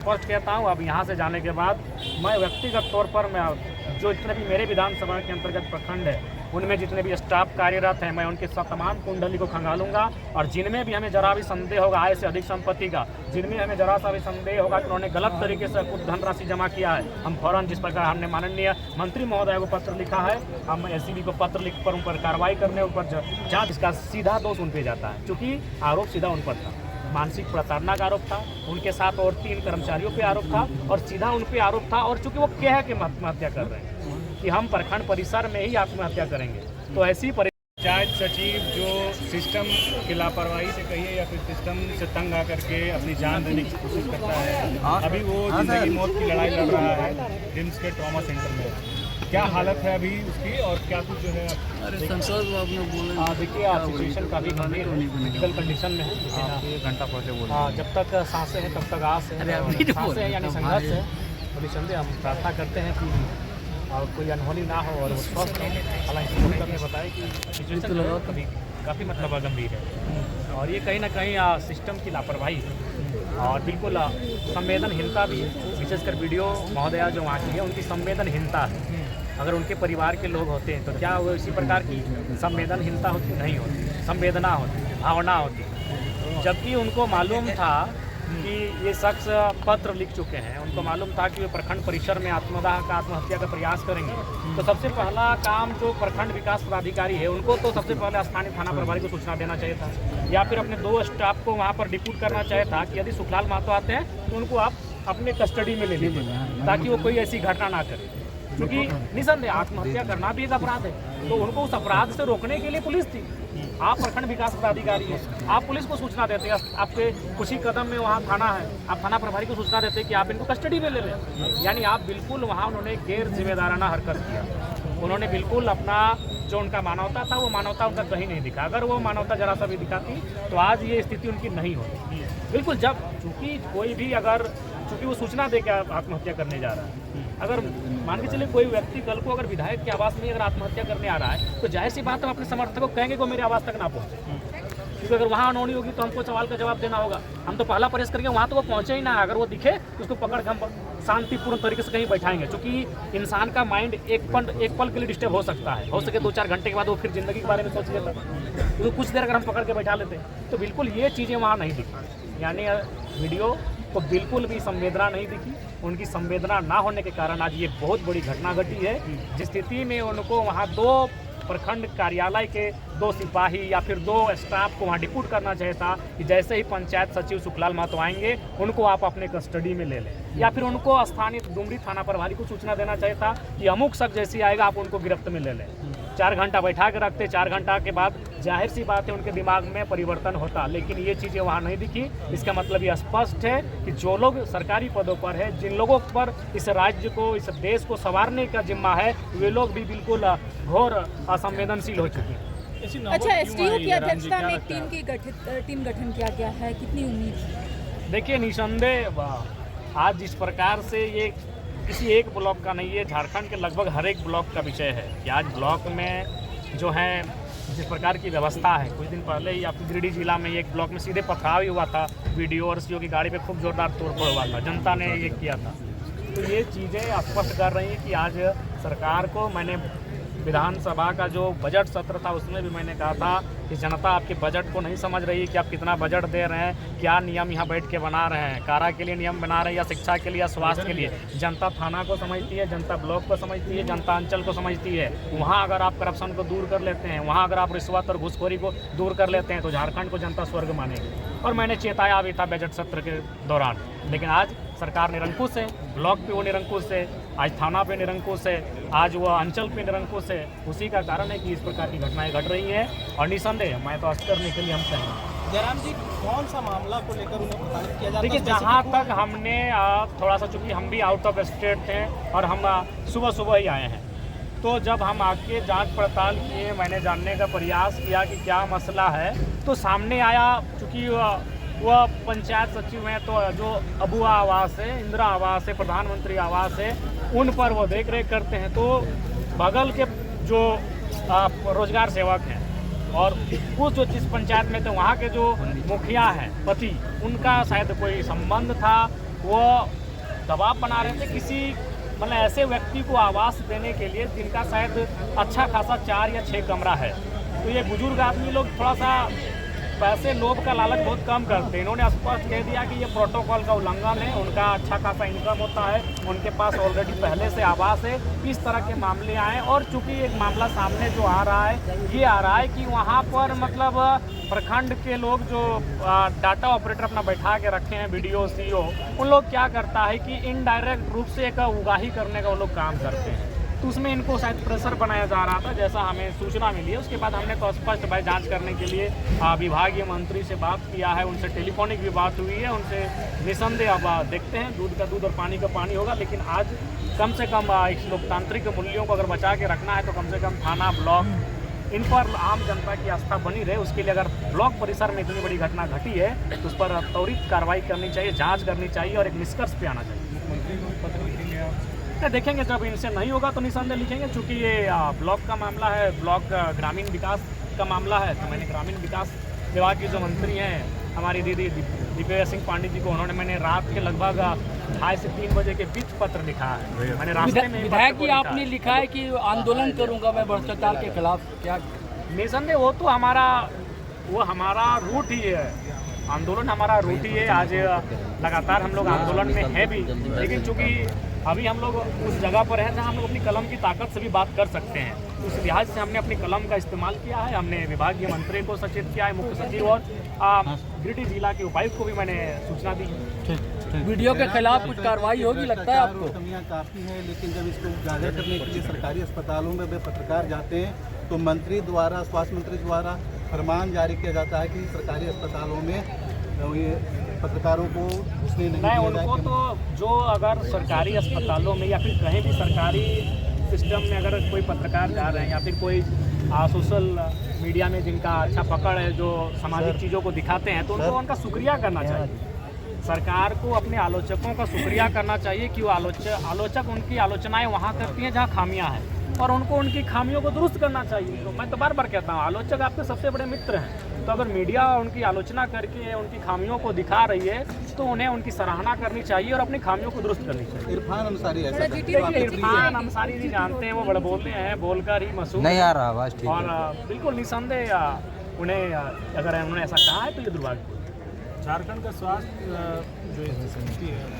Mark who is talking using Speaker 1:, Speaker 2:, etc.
Speaker 1: स्पष्ट कहता हूँ, अब यहाँ से जाने के बाद मैं व्यक्तिगत तौर पर मैं जो जितने भी मेरे विधानसभा के अंतर्गत प्रखंड है उनमें जितने भी स्टाफ कार्यरत हैं मैं उनके तमाम कुंडली को खंगालूंगा और जिनमें भी हमें जरा भी संदेह होगा आय से अधिक संपत्ति का, जिनमें हमें जरा सा भी संदेह होगा कि उन्होंने गलत तरीके से कुछ धनराशि जमा किया है, हम फौरन जिस प्रकार हमने माननीय मंत्री महोदय को पत्र लिखा है, हम एसीबी को पत्र लिख कर उन पर कार्रवाई करने उन पर जाँच, इसका सीधा दोष उन पर जाता है क्योंकि आरोप सीधा उन पर था। मानसिक प्रताड़ना का आरोप था, उनके साथ और 3 कर्मचारियों पे आरोप था और सीधा उन पे आरोप था। और चूंकि वो कह के आत्महत्या कर रहे हैं कि हम प्रखंड परिसर में ही आत्महत्या करेंगे, तो ऐसी
Speaker 2: पंचायत सचिव जो सिस्टम की लापरवाही से कहिए या फिर सिस्टम से तंग आकर के अपनी जान देने की कोशिश करता है, अभी वो जिंदगी मौत की लड़ाई लड़ रहा है रिम्स के ट्रॉमा सेंटर में। क्या हालत है अभी उसकी और क्या कुछ जो है
Speaker 1: देखिए सिचुएशन काफ़ी गंभीर क्रिटिकल कंडीशन में है।
Speaker 2: 1 घंटा पहले बोल
Speaker 1: जब तक सांसें हैं तब तक आस है, सांसें हैं यानी संघर्ष है। अभी चलते हम प्रार्थना करते हैं कि और कोई अनहोनी ना हो और वो स्वस्थ हो। हालांकि डॉक्टर ने बताया कि सिचुएशन कभी काफ़ी मतलब गंभीर है और ये कहीं ना कहीं सिस्टम की लापरवाही है और बिल्कुल संवेदनहीनता भी है। विशेषकर वीडियो महोदया जो वहाँ की है उनकी संवेदनहीनता है। अगर उनके परिवार के लोग होते हैं तो क्या वो इसी प्रकार की संवेदनहीनता होती? नहीं होती, संवेदना होती, भावना होती। जबकि उनको मालूम था कि ये शख्स पत्र लिख चुके हैं, उनको मालूम था कि वे प्रखंड परिसर में आत्महत्या का प्रयास करेंगे, तो सबसे पहला काम जो प्रखंड विकास पदाधिकारी है उनको तो सबसे पहले स्थानीय थाना प्रभारी को सूचना देना चाहिए था या फिर अपने 2 स्टाफ को वहाँ पर डिप्यूट करना चाहिए था कि यदि सुखलाल महतो आते हैं तो उनको आप अपने कस्टडी में ले लीजिए ताकि वो कोई ऐसी घटना ना करे। क्योंकि निसंदेह आत्महत्या करना भी एक अपराध है, तो उनको उस अपराध से रोकने के लिए पुलिस थी। आप प्रखंड विकास पदाधिकारी हैं, आप पुलिस को सूचना देते हैं, आपके कुछ ही कदम में वहाँ थाना है, आप थाना प्रभारी को सूचना देते हैं कि आप इनको कस्टडी में ले लें। यानी आप बिल्कुल वहाँ उन्होंने गैर जिम्मेदाराना हरकत किया। उन्होंने बिल्कुल अपना जो उनका मानवता था वो मानवता उनका कहीं नहीं दिखा। अगर वो मानवता जरा सा भी दिखाती तो आज ये स्थिति उनकी नहीं होती। बिल्कुल जब चूँकि कोई भी चूँकि वो सूचना दे के आत्महत्या करने जा रहा है, अगर मान के चलिए कोई व्यक्ति कल को अगर विधायक के आवास में अगर आत्महत्या करने आ रहा है तो जाहिर सी बात हम अपने समर्थकों को कहेंगे कि वो मेरे आवास तक ना पहुँचे, क्योंकि अगर वहाँ अनहोनी होगी तो हमको सवाल का जवाब देना होगा। हम तो पहला प्रयास करेंगे वहाँ तो वो पहुँचे ही ना, अगर वो दिखे तो उसको पकड़ के हम शांतिपूर्ण तरीके से कहीं बैठाएंगे। क्योंकि इंसान का माइंड एक पल के लिए डिस्टर्ब हो सकता है, हो सके 2-4 घंटे के बाद वो फिर ज़िंदगी के बारे में सोच लेता है, तो कुछ देर अगर हम पकड़ के बैठा लेते तो बिल्कुल ये चीज़ें वहाँ नहीं दिखी। यानी वीडियो को बिल्कुल भी संवेदना नहीं दिखी। उनकी संवेदना ना होने के कारण आज ये बहुत बड़ी घटना घटी है, जिस स्थिति में उनको वहाँ 2 प्रखंड कार्यालय के 2 सिपाही या फिर 2 स्टाफ को वहाँ डिप्यूट करना चाहिए था कि जैसे ही पंचायत सचिव सुखलाल महतो आएंगे उनको आप अपने कस्टडी में ले लें, या फिर उनको स्थानीय डुमरी थाना प्रभारी को सूचना देना चाहिए था कि अमुक शख्स जैसी आएगा आप उनको गिरफ्त में ले लें। 4 घंटा बैठा के रखते, 4 घंटा के बाद जाहिर सी बात है उनके दिमाग में परिवर्तन होता, लेकिन ये चीज़ें वहाँ नहीं दिखी। इसका मतलब ये स्पष्ट है कि जो लोग सरकारी पदों पर है, जिन लोगों पर इस राज्य को, इस देश को संवारने का जिम्मा है, वे लोग भी बिल्कुल घोर असंवेदनशील हो चुके हैं।
Speaker 3: अच्छा, एसडीओ की अध्यक्षता में एक टीम गठन किया गया है, कितनी उम्मीद है?
Speaker 1: देखिए निसंदेह आज जिस प्रकार से ये किसी एक ब्लॉक का नहीं है, झारखंड के लगभग हर एक ब्लॉक का विषय है कि आज ब्लॉक में जो है जिस प्रकार की व्यवस्था है। कुछ दिन पहले ही आपके गिरिडीह जिला में एक ब्लॉक में सीधे पथराव ही हुआ था, वीडियो और सीओ की गाड़ी पे खूब जोरदार तोड़फोड़ हुआ था, जनता ने ये किया था। तो ये चीज़ें स्पष्ट कर रही हैं कि आज सरकार को, मैंने विधानसभा का जो बजट सत्र था उसमें भी मैंने कहा था कि जनता आपके बजट को नहीं समझ रही है कि आप कितना बजट दे रहे हैं, क्या नियम यहाँ बैठ के बना रहे हैं, कारा के लिए नियम बना रहे हैं या शिक्षा के लिए या स्वास्थ्य के लिए। जनता थाना को समझती है, जनता ब्लॉक को समझती है, जनता अंचल को समझती है। वहाँ अगर आप करप्शन को दूर कर लेते हैं, वहाँ अगर आप रिश्वत और घूसखोरी को दूर कर लेते हैं तो झारखंड को जनता स्वर्ग मानेगी। और मैंने चेताया भी था बजट सत्र के दौरान, लेकिन आज सरकार निरंकुश है, ब्लॉक पे वो निरंकुश है, आज थाना पे निरंकुश है, आज वो अंचल पे निरंकुश है। उसी का कारण है कि इस प्रकार की घटनाएं घट रही हैं और निसंदेह मैं तो अर्ज करने के लिए हम कहेंगे।
Speaker 4: जयराम जी, कौन सा मामला को लेकर उन्हें प्रताड़ित किया जाता है?
Speaker 1: देखिए जहाँ तक हमने थोड़ा सा, चूँकि हम भी आउट ऑफ स्टेट थे और हम सुबह ही आए हैं, तो जब हम आके जांच पड़ताल किए, मैंने जानने का प्रयास किया कि क्या मसला है, तो सामने आया चूँकि वह पंचायत सचिव हैं तो जो अबुआ आवास है, इंदिरा आवास है, प्रधानमंत्री आवास है, उन पर वो देख रेख करते हैं। तो बगल के जो रोजगार सेवक हैं और कुछ जो जिस पंचायत में थे वहाँ के जो मुखिया हैं पति, उनका शायद कोई संबंध था वो दबाव बना रहे थे किसी मतलब ऐसे व्यक्ति को आवास देने के लिए जिनका शायद अच्छा खासा 4 या 6 कमरा है। तो ये बुजुर्ग आदमी लोग थोड़ा सा पैसे लोभ का लालच बहुत कम करते हैं। इन्होंने स्पष्ट कह दिया कि ये प्रोटोकॉल का उल्लंघन है, उनका अच्छा खासा इनकम होता है, उनके पास ऑलरेडी पहले से आवास है। इस तरह के मामले आए और चूंकि एक मामला सामने जो आ रहा है ये आ रहा है कि वहाँ पर मतलब प्रखंड के लोग जो डाटा ऑपरेटर अपना बैठा के रखे हैं BDO CO, उन लोग क्या करता है कि इनडायरेक्ट रूप से एक उगाही करने का वो लोग काम करते हैं। तो उसमें इनको शायद प्रेशर बनाया जा रहा था, जैसा हमें सूचना मिली है। उसके बाद हमने तो स्पष्ट भाई जांच करने के लिए विभागीय मंत्री से बात किया है, उनसे टेलीफोनिक भी बात हुई है, उनसे निसंदेह अब देखते हैं, दूध का दूध और पानी का पानी होगा। लेकिन आज कम से कम इस लोकतांत्रिक मूल्यों को अगर बचा के रखना है तो कम से कम थाना, ब्लॉक, इन पर आम जनता की आस्था बनी रहे, उसके लिए अगर ब्लॉक परिसर में इतनी बड़ी घटना घटी है तो उस पर त्वरित कार्रवाई करनी चाहिए, जाँच करनी चाहिए और एक निष्कर्ष पे आना चाहिए।
Speaker 2: मुख्यमंत्री को पत्र लिखेंगे आप?
Speaker 1: देखेंगे जब इनसे नहीं होगा तो निसंदेह लिखेंगे, चूँकि ये ब्लॉक का मामला है, ब्लॉक ग्रामीण विकास का मामला है। तो मैंने ग्रामीण विकास विभाग की जो मंत्री हैं हमारी दीदी दिव्या सिंह पांडे जी को, उन्होंने मैंने रात के लगभग 2:30 से 3 बजे के बीच पत्र लिखा है। मैंने रास्ते में
Speaker 5: विधायक जी आपने लिखा है कि आंदोलन करूंगा मैं भ्रष्टाचार के खिलाफ, क्या
Speaker 1: निसंदेह वो तो हमारा रूट ही है, आंदोलन हमारा रूट ही है। आज लगातार हम लोग आंदोलन में है भी, लेकिन चूँकि अभी हम लोग उस जगह पर हैं जहाँ हम लोग अपनी कलम की ताकत से भी बात कर सकते हैं। उस लिहाज से हमने अपनी कलम का इस्तेमाल किया है। हमने विभागीय मंत्री को सचेत किया है, मुख्य सचिव और गिरिडीह जिला के उपायुक्त को भी मैंने सूचना दी है।
Speaker 5: वीडियो के खिलाफ कुछ कार्रवाई होगी लगता है आपको?
Speaker 4: कमियाँ काफ़ी हैं, लेकिन जब इसको उजागर करने के लिए सरकारी अस्पतालों में वे पत्रकार जाते हैं तो मंत्री द्वारा, स्वास्थ्य मंत्री द्वारा फरमान जारी किया जाता है कि सरकारी अस्पतालों में ये पत्रकारों को घुसने नहीं दिया जाए।
Speaker 1: उनको तो जो अगर सरकारी अस्पतालों में या फिर कहीं भी सरकारी सिस्टम में अगर कोई पत्रकार जा रहे हैं या फिर कोई सोशल मीडिया में जिनका अच्छा पकड़ है, जो सामाजिक चीज़ों को दिखाते हैं, तो उनको उनका शुक्रिया करना चाहिए। सरकार को अपने आलोचकों का शुक्रिया करना चाहिए कि वो आलोचक उनकी आलोचनाएं वहाँ करती हैं जहाँ खामियाँ हैं और उनको उनकी खामियों को दुरुस्त करना चाहिए। तो मैं तो बार बार कहता हूँ, आलोचक आपके सबसे बड़े मित्र हैं। तो अगर मीडिया उनकी आलोचना करके उनकी खामियों को दिखा रही है तो उन्हें उनकी सराहना करनी चाहिए और अपनी खामियों को दुरुस्त करनी चाहिए।
Speaker 4: इरफान अंसारी ऐसा
Speaker 1: इरफान अंसारी जी जानते हैं, वो बड़े बोलते हैं, बोलकर ही मशहूर
Speaker 5: नहीं आ रहा आवाज,
Speaker 1: और बिल्कुल निसंदेह उन्हें अगर उन्होंने ऐसा कहा है तो ये दुर्भाग्य।
Speaker 2: झारखंड का स्वास्थ्य जो समिति है